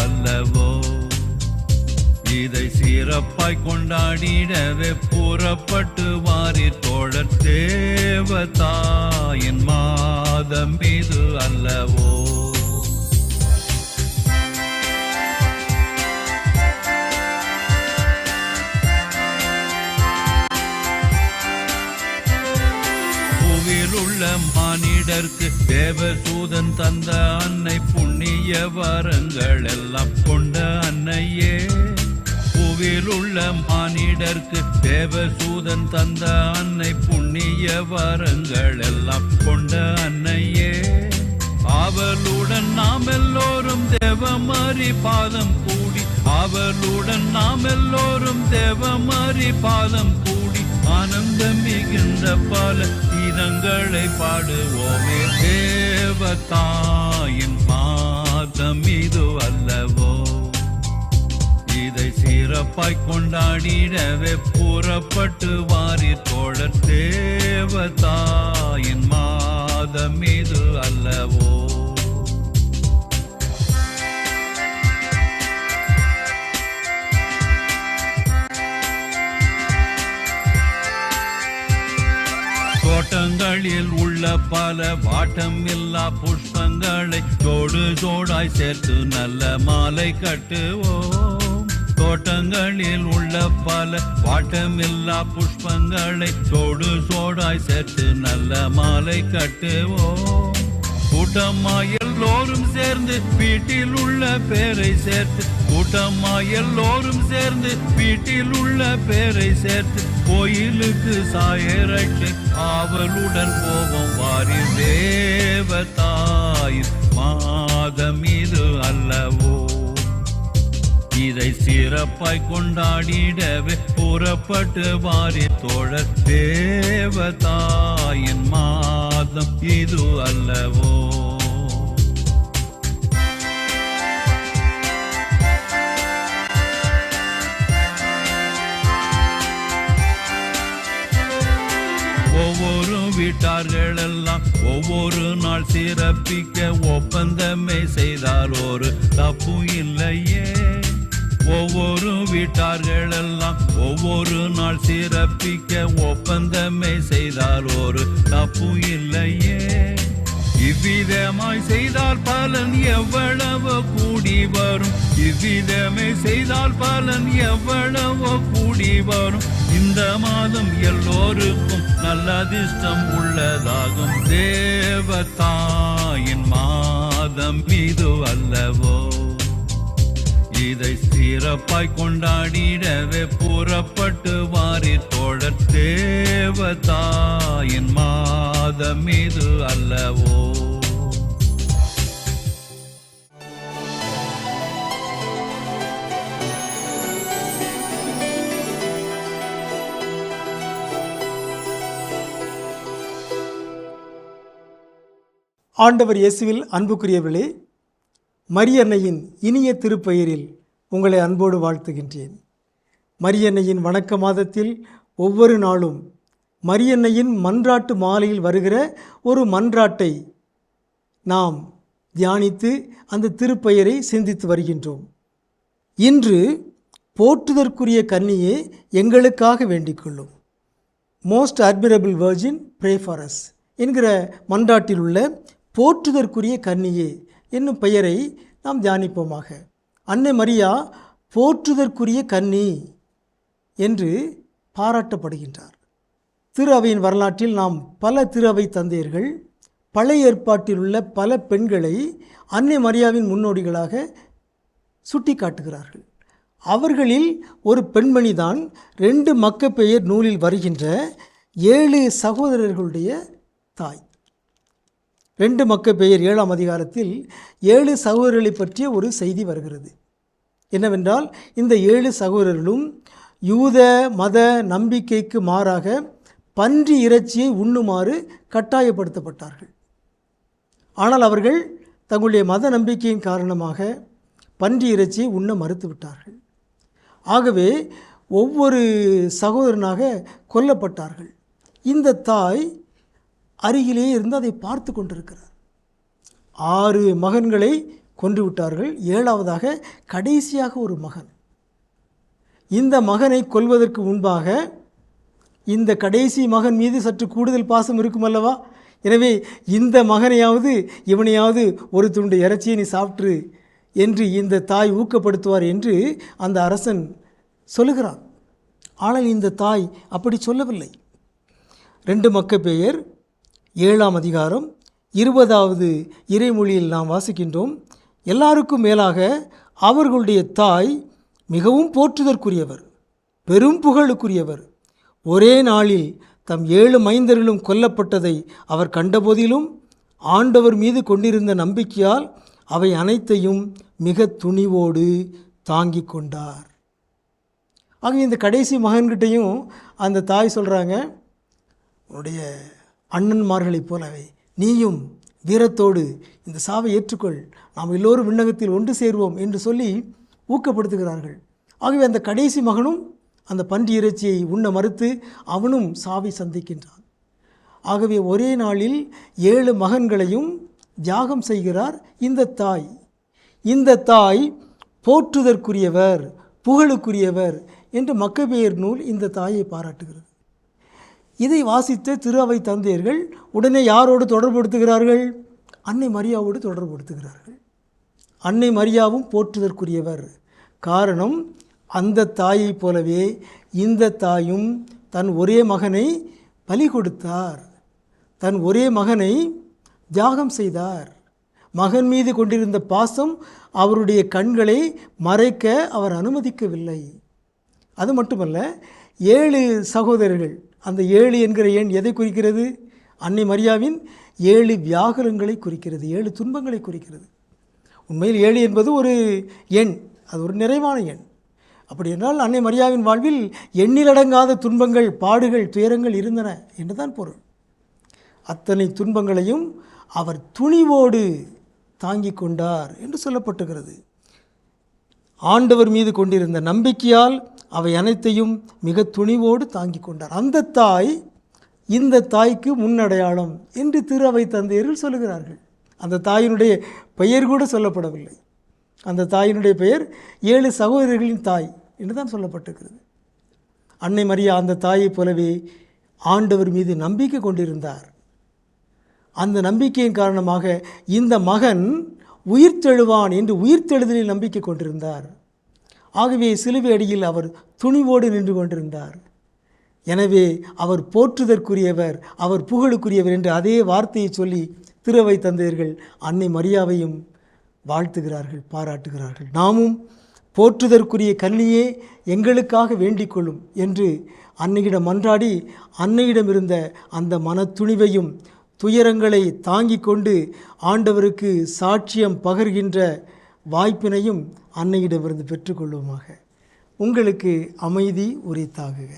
அல்லவோ. இதை சிறப்பாய் கொண்டாடிடவே புறப்பட்டு வாரி தோழர் தேவதாயின் மாதம் இது அல்லவோ. உள்ள மானிடர்க்கு தேவதூதன் தந்த அன்னை புண்ணிய வரங்கள் எல்லாம் கொண்ட அன்னையே. புவியில் உள்ள மானிடர்க்கு தேவதூதன் தந்த அன்னை புண்ணிய வரங்கள் எல்லாம் கொண்ட அன்னையே. அவளுடன் நாம் எல்லோரும் தேவமரி பாதம் கூடி, அவளுடன் நாம் எல்லோரும் தேவமரி பாதம் கூடி ஆனந்தம் மிகுந்த பல கீதங்களை பாடுவோமே. தேவதாயின் மாதம் இது அல்லவோ. இதை சிறப்பாய் கொண்டாடிடவே புறப்பட்டு வாரி தோழர் தேவதாயின் மாதம் இது அல்லவோ. தோட்டங்களில் உள்ள பல வாட்டம் இல்லா புஷ்பங்களை ஜோடு ஜோடாய் சேர்த்து நல்ல மாலை கட்டுவோம். தோட்டங்களில் உள்ள பல வாட்டமில்லா புஷ்பங்களை ஜோடு ஜோடாய் சேர்த்து நல்ல மாலை கட்டுவோம். கூட்டமாய் எல்லோரும் சேர்ந்து வீட்டில் உள்ள பேரை சேர்த்து, கூட்டமாய் எல்லோரும் சேர்ந்து வீட்டில் உள்ள பேரை சேர்த்து கோயிலுக்கு சாயரட்டு ஆவலுடன் போவோம் வாரி. தேவதாயின் மாதம் இது அல்லவோ. இதை சிறப்பாய் கொண்டாடிடவே புறப்பட்டு வாரி தோழர் தேவதாயின் மாதம் இது அல்லவோ. ஒவ்வொரு வீட்டார்கள் எல்லாம் ஒவ்வொரு நாள் சிறப்பிக்க ஒப்பந்தமே செய்தால் ஒரு தப்பு இல்லையே. ஒவ்வொரு வீட்டார்கள் எல்லாம் ஒவ்வொரு நாள் சிறப்பிக்க ஒப்பந்தமே செய்தால் ஒரு தப்பு இல்லையே. இவ்விதமாய் செய்தால் பலன் எவ்வளவோ கூடி வரும், இவ்விதமே செய்தால் பலன் எவ்வளவோ கூடி வரும். இந்த மாதம் எல்லோருக்கும் நல்ல அதிர்ஷ்டம் உள்ளதாகும். தேவதாயின் மாதம் இது அல்லவோ. இதை சிறப்பாய் கொண்டாடிடவே புறப்பட்டு வாரி தோழர் தேவதாயின் மாதம் இது அல்லவோ. ஆண்டவர் இயேசுவில் அன்புக்குரியவர்களே, மரியன்னையின் இனிய திருப்பெயரில் உங்களை அன்போடு வாழ்த்துகின்றேன். மரியன்னையின் வணக்க மாதத்தில் ஒவ்வொரு நாளும் மரியன்னையின் மன்றாட்டு மாலையில் வருகிற ஒரு மன்றாட்டை நாம் தியானித்து அந்த திருப்பெயரை சிந்தித்து வருகின்றோம். இன்று போற்றுதற்குரிய கன்னியே எங்களுக்காக வேண்டிக் கொள்ளும். Most admirable virgin pray for us என்கிற மன்றாட்டில் உள்ள போற்றுதற்குரிய கன்னியே என்னும் பெயரை நாம் தியானிப்போமாக. அன்னை மரியா போற்றுதற்குரிய கன்னி என்று பாராட்டப்படுகின்றார். திரு அவையின் வரலாற்றில் நாம் பல திரு அவை தந்தையர்கள் பழைய ஏற்பாட்டில் உள்ள பல பெண்களை அன்னை மரியாவின் முன்னோடிகளாக சுட்டி காட்டுகிறார்கள். அவர்களில் ஒரு பெண்மணி தான் 2 மக்கபேயர் நூலில் வருகின்ற 7 சகோதரர்களுடைய தாய். 2 மக்கபேயர் 7ஆம் அதிகாரத்தில் 7 சகோதரர்களை பற்றிய ஒரு செய்தி வருகிறது. என்னவென்றால், இந்த 7 சகோதரர்களும் யூத மத நம்பிக்கைக்கு மாறாக பன்றி இறைச்சியை உண்ணுமாறு கட்டாயப்படுத்தப்பட்டார்கள். ஆனால் அவர்கள் தங்களுடைய மத நம்பிக்கையின் காரணமாக பன்றி இறைச்சியை உண்ண மறுத்துவிட்டார்கள். ஆகவே ஒவ்வொரு சகோதரனாக கொல்லப்பட்டார்கள். இந்த தாய் அருகிலே இருந்து அதை பார்த்து கொண்டிருக்கிறார். 6 மகன்களை கொன்று விட்டார்கள். 7வதாக கடைசியாக ஒரு மகன். இந்த மகனை கொல்வதற்கு முன்பாக இந்த கடைசி மகன் மீது சற்று கூடுதல் பாசம் இருக்கும் அல்லவா? எனவே இந்த மகனையாவது இவனையாவது ஒரு துண்டு இறைச்சியை நீ சாப்பிட்ரு என்று இந்த தாய் ஊக்கப்படுத்துவார் என்று அந்த அரசன் சொல்லுகிறான். ஆனால் இந்த தாய் அப்படி சொல்லவில்லை. 2 மக்கபேயர் 7ஆம் அதிகாரம் 20வது இறைமொழியில் நாம் வாசிக்கின்றோம். எல்லாருக்கும் மேலாக அவர்களுடைய தாய் மிகவும் போற்றுதற்குரியவர், பெரும் புகழுக்குரியவர். ஒரே நாளில் தம் 7 மைந்தர்களும் கொல்லப்பட்டதை அவர் கண்டபோதிலும் ஆண்டவர் மீது கொண்டிருந்த நம்பிக்கையால் அவை அனைத்தையும் மிக துணிவோடு தாங்கிக் கொண்டார். ஆக இந்த கடைசி மகன்கிட்டையும் அந்த தாய் சொல்கிறாங்க, உன்னுடைய அண்ணன்மார்களைப் போலவே நீயும் வீரத்தோடு இந்த சாவை ஏற்றுக்கொள், நாம் எல்லோரும் விண்ணகத்தில் ஒன்று சேருவோம் என்று சொல்லி ஊக்கப்படுத்துகிறார்கள். ஆகவே அந்த கடைசி மகனும் அந்த பன்றி இறைச்சியை உண்ண மறுத்து அவனும் சாவை சந்திக்கின்றான். ஆகவே ஒரே நாளில் 7 மகன்களையும் தியாகம் செய்கிறார் இந்த தாய். இந்த தாய் போற்றுதற்குரியவர், புகழுக்குரியவர் என்று மக்கபேயர் நூல் இந்த தாயை பாராட்டுகிறது. இதை வாசித்த திரு அவை தந்தையர்கள் உடனே யாரோடு தொடர்புபடுத்துகிறார்கள்? அன்னை மரியாவோடு தொடர்புபடுத்துகிறார்கள். அன்னை மரியாவும் போற்றுதற்குரியவர். காரணம், அந்த தாயைப் போலவே இந்த தாயும் தன் ஒரே மகனை பலி கொடுத்தார், தன் ஒரே மகனை தியாகம் செய்தார். மகன் மீது கொண்டிருந்த பாசம் அவருடைய கண்களை மறைக்க அவர் அனுமதிக்கவில்லை. அது மட்டுமல்ல, 7 சகோதரர்கள், அந்த 7 என்கிற எண் எதை குறிக்கிறது? அன்னை மரியாவின் 7 வியாகுலங்களை குறிக்கிறது, 7 துன்பங்களை குறிக்கிறது. உண்மையில் 7 என்பது ஒரு எண், அது ஒரு நிறைவான எண். அப்படி என்றால் அன்னை மரியாவின் வாழ்வில் எண்ணிலடங்காத துன்பங்கள், பாடுகள், துயரங்கள் இருந்தன என்றுதான் பொருள். அத்தனை துன்பங்களையும் அவர் துணிவோடு தாங்கிக் கொண்டார் என்று சொல்லப்பட்டுகிறது. ஆண்டவர் மீது கொண்டிருந்த நம்பிக்கையால் அவை அனைத்தையும் மிக துணிவோடு தாங்கிக் கொண்டார். அந்த தாய் இந்த தாய்க்கு முன்னடையாளம் என்று திரு அவை தந்தையர்கள் சொல்லுகிறார்கள். அந்த தாயினுடைய பெயர் கூட சொல்லப்படவில்லை. அந்த தாயினுடைய பெயர் 7 சகோதரர்களின் தாய் என்று தான் சொல்லப்பட்டிருக்கிறது. அன்னை மரியா அந்த தாயைப் போலவே ஆண்டவர் மீது நம்பிக்கை கொண்டிருந்தார். அந்த நம்பிக்கையின் காரணமாக இந்த மகன் உயிர்த்தெழுவான் என்று உயிர்த்தெழுதலில் நம்பிக்கை கொண்டிருந்தார். ஆகவே சிலுவை அடியில் அவர் துணிவோடு நின்று கொண்டிருந்தார். எனவே அவர் போற்றுதற்குரியவர், அவர் புகழுக்குரியவர் என்று அதே வார்த்தையை சொல்லி திரு அவை தந்தையர்கள் அன்னை மரியாவையும் வாழ்த்துகிறார்கள், பாராட்டுகிறார்கள். நாமும் போற்றுதற்குரிய கன்னியே எங்களுக்காக வேண்டிக் கொள்ளும் என்று அன்னையிடம் மன்றாடி அன்னையிடம் இருந்த அந்த மனத்துணிவையும் துயரங்களை தாங்கிக் கொண்டு ஆண்டவருக்கு சாட்சியம் பகர்கின்ற வாய்ப்பினையும் அன்னையிடமிருந்து பெற்றுக்கொள்வோமாக. உங்களுக்கு அமைதி உரித்தாகுக.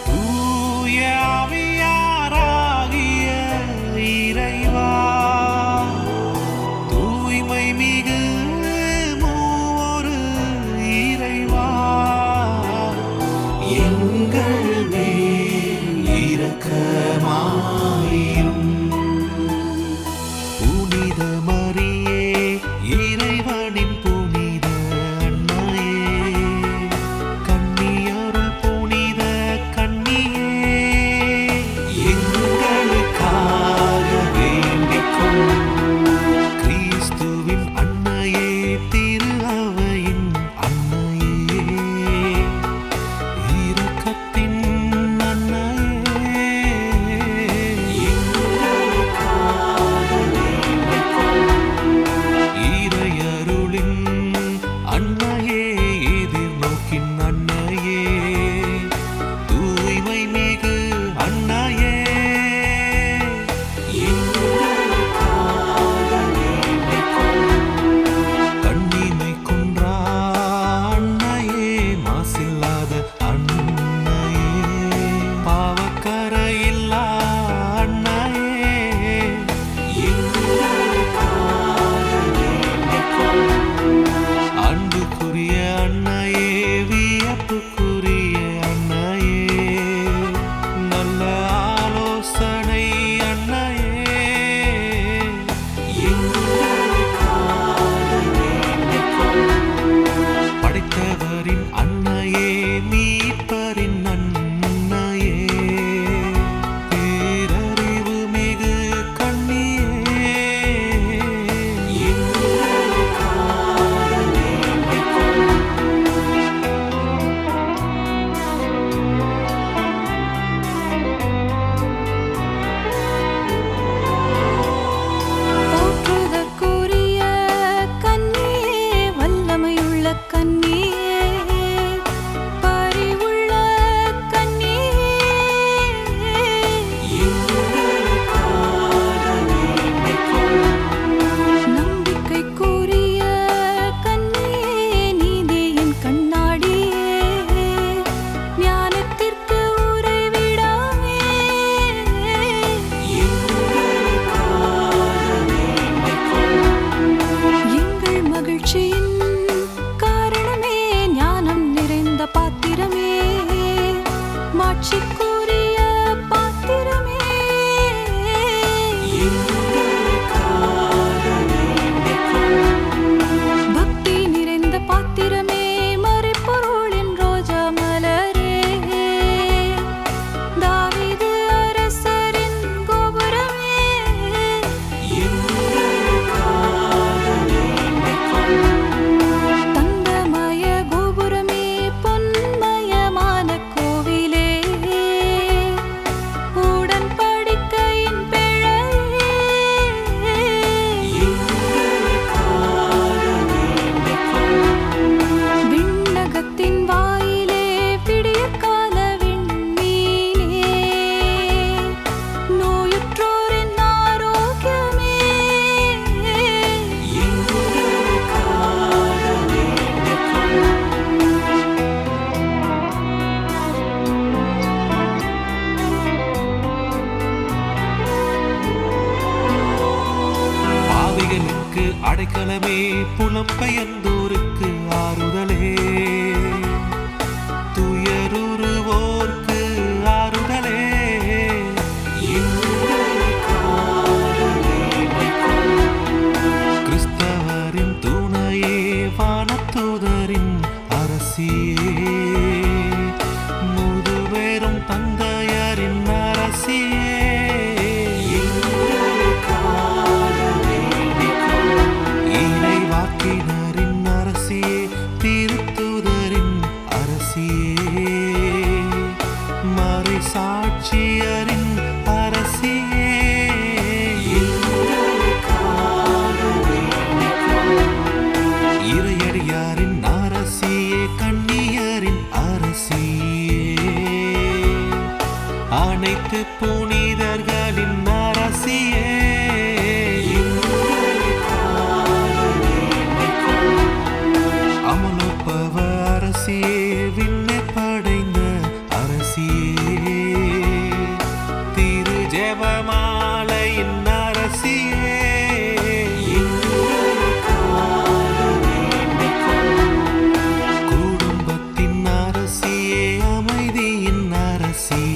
தூய ஆவியாராகிய இறைவா துன்பங்களுக்கு அடைக்கலமே, புலம்பெயர்ந்தோருக்கு ஆறுதலே, துயருவோர்க்கு ஆறுதலே. கிறிஸ்தவரின் துணையே, வானதூதரின் அரசியே, முதுபெரும் தந்தையரின் அரசியே, இறைவாக்கினரின் அரசியே, திருத்தூதரின் அரசியே, மறை சாட்சியரின் அரசியே, இறையடியாரின் அரசியே, கண்ணியரின் அரசியே, அனைத்து புனிதர்களின் அரசியே, அமலோற்பவ அரசியே, விண்ணை படைந்த அரசியே, திரு ஜெபமாலையின் அரசியே, குடும்பத்தின் அரசியே, அமைதியின் அரசியே,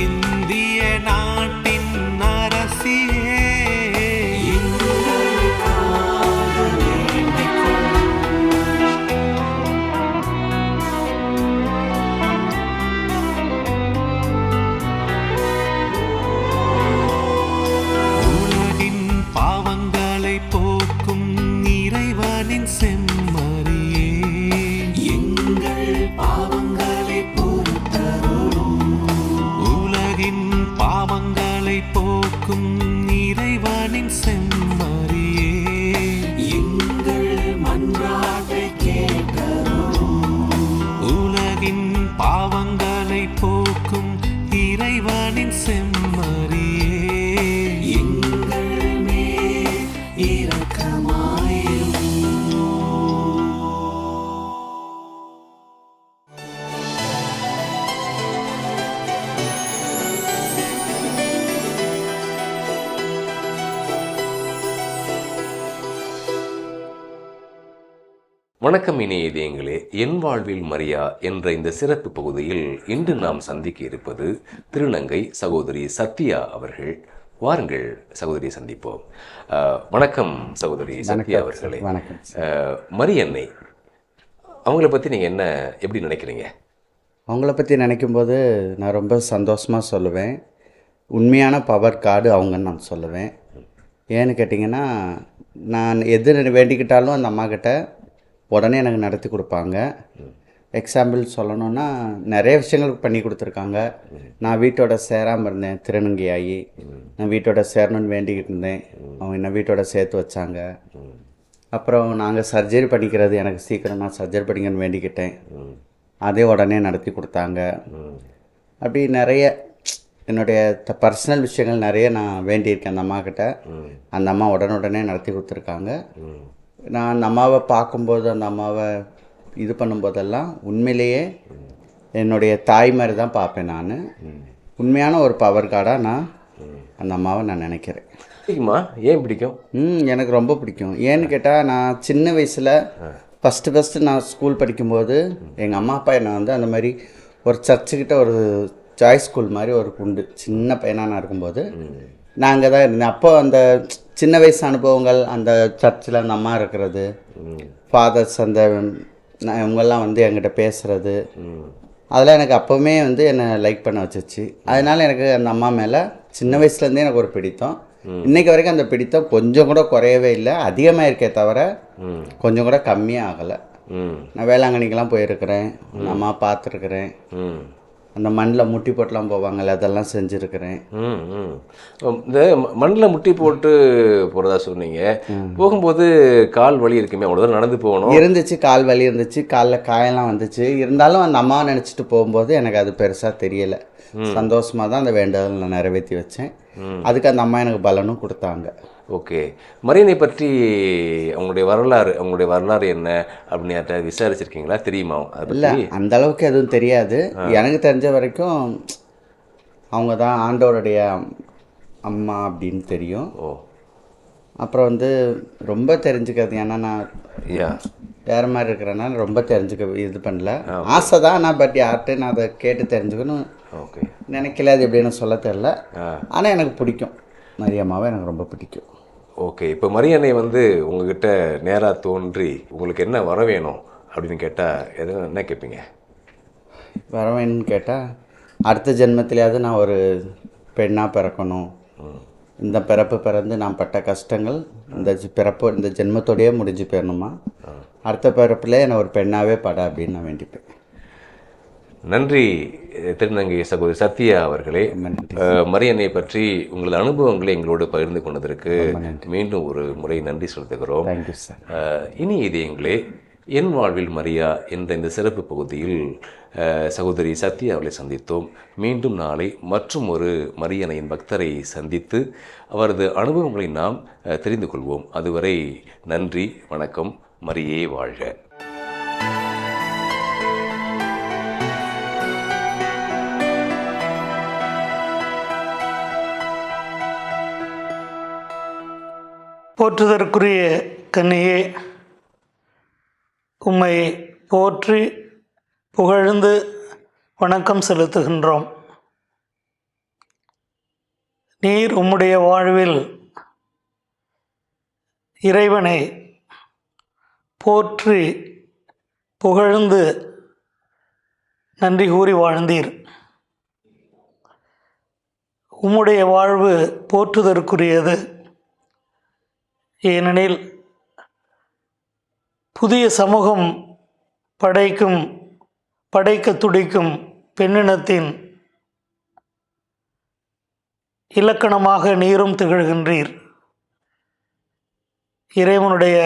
இந்திய நாட்டின் அரசியே, உலகின் பாவங்களை போக்கும் இறைவனின் செம்மறியே, எங்கள் பாவங்களை பொறுத்தருளும். உலகின் பாவங்களை போக்கும் இறைவனின் செம்மறியே, எங்கள் மன்றாட்டை கேட்டருளும். உலகின் பாவங்களை போக்கும் இறைவனின் செம்மறியே, எங்கள் மேல் இரக்கமாயிரும். வணக்கம் இனிய இதயங்களே, என் வாழ்வில் மரியா என்ற இந்த சிறப்பு பகுதியில் இன்று நாம் சந்திக்க இருப்பது திருநங்கை சகோதரி சத்யா அவர்கள். வாருங்கள் சகோதரியை சந்திப்போம். வணக்கம் சகோதரி சத்யா அவர்களே. வணக்கம். மரியன்னை அவங்கள பற்றி நீங்கள் என்ன எப்படி நினைக்கிறீங்க? அவங்கள பற்றி நினைக்கும்போது நான் ரொம்ப சந்தோஷமாக சொல்லுவேன். உண்மையான பவர் கார்டு அவங்கன்னு நான் சொல்லுவேன். ஏன்னு கேட்டிங்கன்னா, நான் எது வேண்டிக்கிட்டாலும் அந்த அம்மாக்கிட்ட உடனே எனக்கு நடத்தி கொடுப்பாங்க. எக்ஸாம்பிள் சொல்லணுன்னா, நிறைய விஷயங்கள் பண்ணி கொடுத்துருக்காங்க. நான் வீட்டோட சேராமல் இருந்தேன், திருநங்கையாகி நான் வீட்டோட சேரணும்னு வேண்டிக்கிட்டு இருந்தேன். அவங்க என்ன வீட்டோட சேர்த்து வச்சாங்க. அப்புறம் நாங்கள் சர்ஜரி பண்ணிக்கிறது, எனக்கு சீக்கிரம் நான் சர்ஜரி பண்ணிக்கன்னு வேண்டிக்கிட்டேன். அதே உடனே நடத்தி கொடுத்தாங்க. அப்படி நிறைய என்னுடைய பர்சனல் விஷயங்கள் நிறைய நான் வேண்டியிருக்கேன் அந்த அம்மாக்கிட்ட. அந்த அம்மா உடனே நடத்தி கொடுத்துருக்காங்க. நான் அந்த அம்மாவை பார்க்கும்போது, அந்த அம்மாவை இது பண்ணும்போதெல்லாம் உண்மையிலேயே என்னுடைய தாய் மாதிரி தான் பார்ப்பேன். நான் உண்மையான ஒரு பவர் கார்டாக நான் அந்த அம்மாவை நான் நினைக்கிறேன். பிடிக்குமா? ஏன் பிடிக்கும்? எனக்கு ரொம்ப பிடிக்கும். ஏன்னு கேட்டால், நான் சின்ன வயசில் ஃபஸ்ட்டு நான் ஸ்கூல் படிக்கும்போது எங்கள் அம்மா அப்பா என்னை வந்து அந்த மாதிரி ஒரு சர்ச்சுக்கிட்ட ஒரு ஜாய் ஸ்கூல் மாதிரி ஒரு உண்டு. சின்ன பையனாக நான் இருக்கும்போது நான் அங்கே தான் இருந்தேன். அப்போ அந்த சின்ன வயசு அனுபவங்கள், அந்த சர்ச்சில் அந்த அம்மா இருக்கிறது, ஃபாதர்ஸ் அந்த இவங்கெல்லாம் வந்து என்கிட்ட பேசுகிறது, அதெல்லாம் எனக்கு அப்போவுமே வந்து என்னை லைக் பண்ண வச்சிச்சு. அதனால் எனக்கு அந்த அம்மா மேலே சின்ன வயசுலேருந்தே எனக்கு ஒரு பிடித்தம். இன்றைக்கு வரைக்கும் அந்த பிடித்தம் கொஞ்சம் கூட குறையவே இல்லை, அதிகமாக இருக்கே தவிர கொஞ்சம் கூட கம்மியாக ஆகலை. நான் வேளாங்கண்ணிக்கெலாம் போயிருக்கிறேன், அம்மா பார்த்துருக்குறேன். அந்த மண்ணில் முட்டி போட்டுலாம் போவாங்கள்ல, அதெல்லாம் செஞ்சுருக்கிறேன். இந்த மண்ணில் முட்டி போட்டு போகிறதா சொன்னீங்க. போகும்போது கால் வலி இருக்குமே, அவ்வளோ தூரம் நடந்து போகணும். இருந்துச்சு, கால் வலி இருந்துச்சு, காலில் காயெல்லாம் வந்துச்சு. இருந்தாலும் அந்த அம்மாவை நினச்சிட்டு போகும்போது எனக்கு அது பெருசாக தெரியலை. சந்தோஷமாக தான் அந்த வேண்டுதல் நான் நிறைவேற்றி வச்சேன். அதுக்கு அந்த அம்மா எனக்கு பலனும் கொடுத்தாங்க. ஓகே, மரியனை பற்றி அவங்களுடைய வரலாறு என்ன அப்படின்னு யார்ட்ட விசாரிச்சிருக்கீங்களா? தெரியுமா? இல்லை, அந்த அளவுக்கு எதுவும் தெரியாது. எனக்கு தெரிஞ்ச வரைக்கும் அவங்க தான் ஆண்டவருடைய அம்மா அப்படின்னு தெரியும். அப்புறம் வந்து ரொம்ப தெரிஞ்சுக்கிறது, ஏன்னா நான் யா வேறு மாதிரி இருக்கிறனால ரொம்ப தெரிஞ்சுக்க இது பண்ணல. ஆசை தான், ஆனால் பட் யார்கிட்ட நான் அதை கேட்டு தெரிஞ்சுக்கணும் ஓகே நினைக்கல. அது எப்படின்னு சொல்ல தெரில. ஆனால் எனக்கு பிடிக்கும், மரியம்மாவை எனக்கு ரொம்ப பிடிக்கும். ஓகே. இப்போ மரியன்னை வந்து உங்ககிட்ட நேராக தோன்றி உங்களுக்கு என்ன வர வேணும் அப்படின்னு கேட்டால் என்ன கேட்பீங்க? வர வேணும்னு கேட்டால், அடுத்த ஜென்மத்திலேயாவது நான் ஒரு பெண்ணாக பிறக்கணும். இந்த பிறப்பு பிறந்து நான் பட்ட கஷ்டங்கள் இந்த ஜென்மத்தோடையே முடிஞ்சு போயிடணுமா, அடுத்த பிறப்பில் என்னை ஒரு பெண்ணாகவே பட அப்படின்னு நான் வேண்டிப்பேன். நன்றி திருநங்கை சகோதரி சத்யா அவர்களே. மரியன்னை பற்றி உங்களது அனுபவங்களை எங்களோடு பகிர்ந்து கொண்டதற்கு மீண்டும் ஒரு முறை நன்றி செலுத்துகிறோம். Thank you sir. இனி இதயங்களே, என் வாழ்வில் மரியா என்ற இந்த சிறப்பு பகுதியில் சகோதரி சத்யா அவர்களை சந்தித்தோம். மீண்டும் நாளை மற்றும் ஒரு மரியன்னையின் பக்தரை சந்தித்து அவரது அனுபவங்களை நாம் தெரிந்து கொள்வோம். அதுவரை நன்றி, வணக்கம். மரியே வாழ்க. போற்றுதற்குரிய கன்னியே, உம்மை போற்றி புகழ்ந்து வணக்கம் செலுத்துகின்றோம். நீர் உம்முடைய வாழ்வில் இறைவனை போற்றி புகழ்ந்து நன்றி கூறி வாழ்ந்தீர். உம்முடைய வாழ்வு போற்றுதற்குரியது. ஏனெனில் புதிய சமூகம் படைக்க துடிக்கும் பெண்ணினத்தின் இலக்கணமாக நீரும் திகழ்கின்றீர். இறைவனுடைய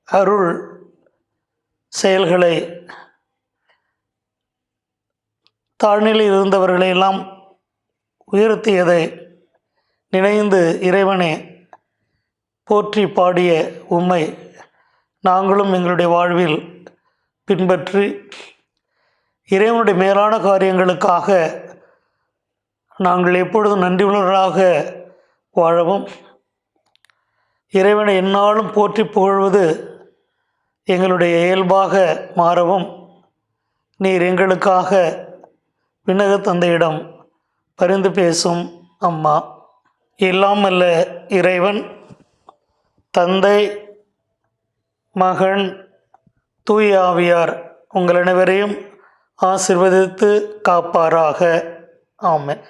அருள் செயல்களை தாழ்நிலையில் இருந்தவர்களையெல்லாம் உயர்த்தியதை நினைந்து இறைவனை போற்றி பாடிய உம்மை நாங்களும் எங்களுடைய வாழ்வில் பின்பற்றி இறைவனுடைய மேலான காரியங்களுக்காக நாங்கள் எப்பொழுதும் நன்றியுள்ளவர்களாக வாழவும், இறைவனை எந்நாளும் போற்றி புகழ்வது எங்களுடைய இயல்பாக மாறவும் நீர் எங்களுக்காக விண்ணக தந்தையிடம் பரிந்து பேசும் அம்மா. எல்லாம் அல்ல இறைவன் தந்தை, மகன், தூய ஆவியார் உங்கள் அனைவரையும் ஆசீர்வதித்து காப்பாராக. ஆமென்.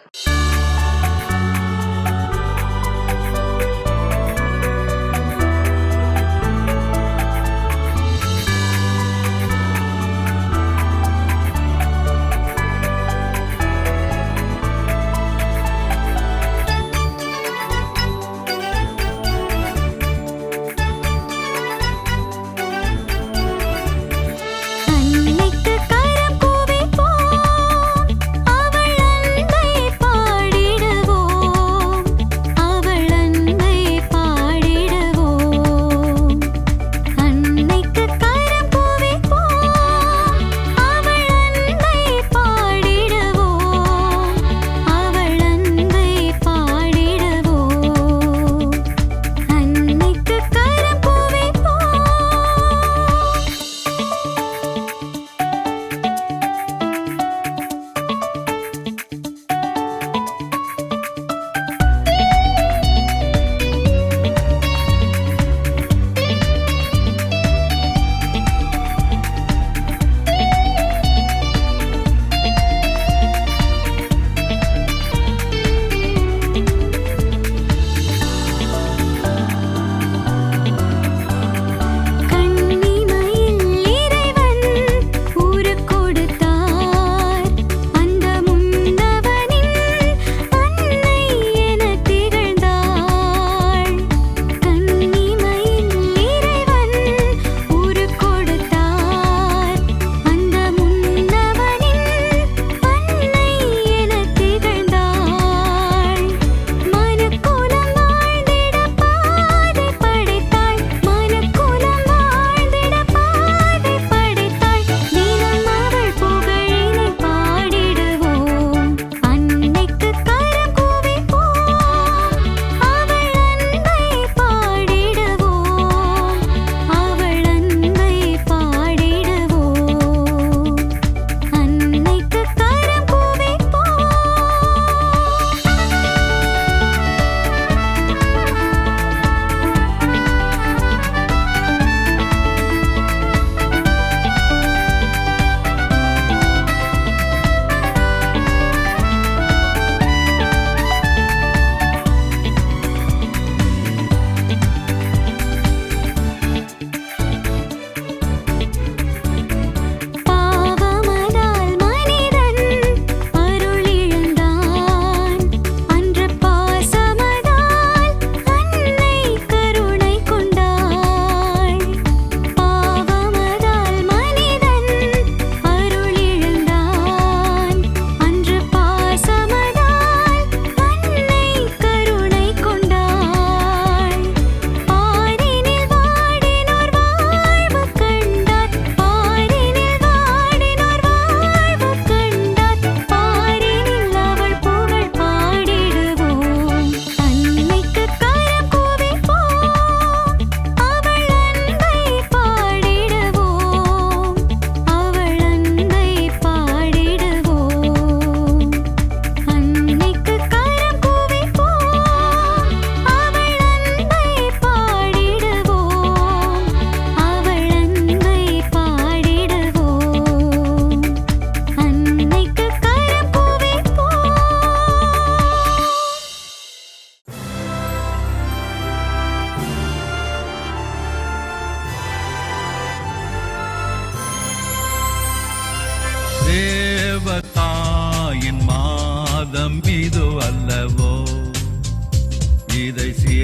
அன்னைக்கு கரம் கூவிப்போம், அவள் அன்பை பாடி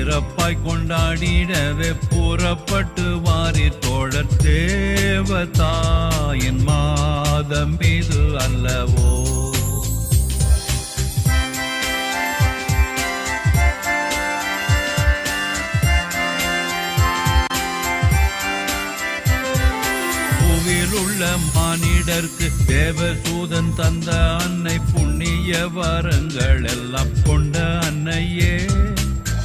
சிறப்பாய் கொண்டாடிடவே புறப்பட்டு வாரி தோழர் தேவதாயின் மாதம் இது அல்லவோ. உள்ள மானிடர்க்கு தேவசூதன் தந்த அன்னை புண்ணிய வரங்கள் எல்லாம் கொண்ட அன்னையே.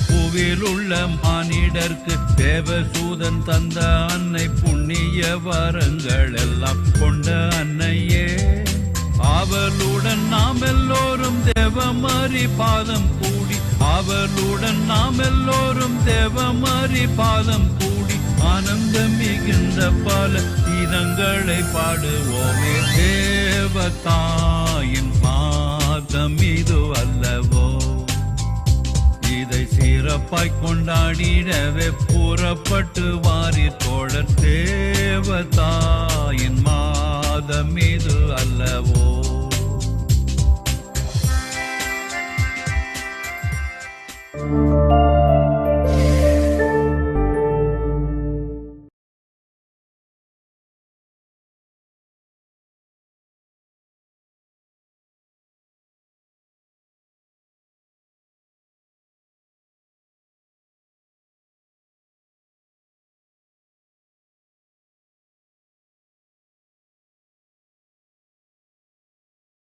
பூவில் உள்ள மானிடர்க்கு தேவசூதன் தந்த அன்னை புண்ணிய வரங்கள் எல்லாம் கொண்ட அன்னையே. அவளுடன் நாம் எல்லோரும் தேவமரி பாதம் கூடி, அவளுடன் நாம் எல்லோரும் தேவமரி பாதம் கூடி ஆனந்தம் மிகுந்த பல கீதங்களை பாடுவோமே. தேவதாயின் மாதம் இது அல்லவோ, இதை சிறப்பாய் கொண்டாடிடவே புறப்பட்டு வாரி தோழர் தேவதாயின் மாதம் இது அல்லவோ.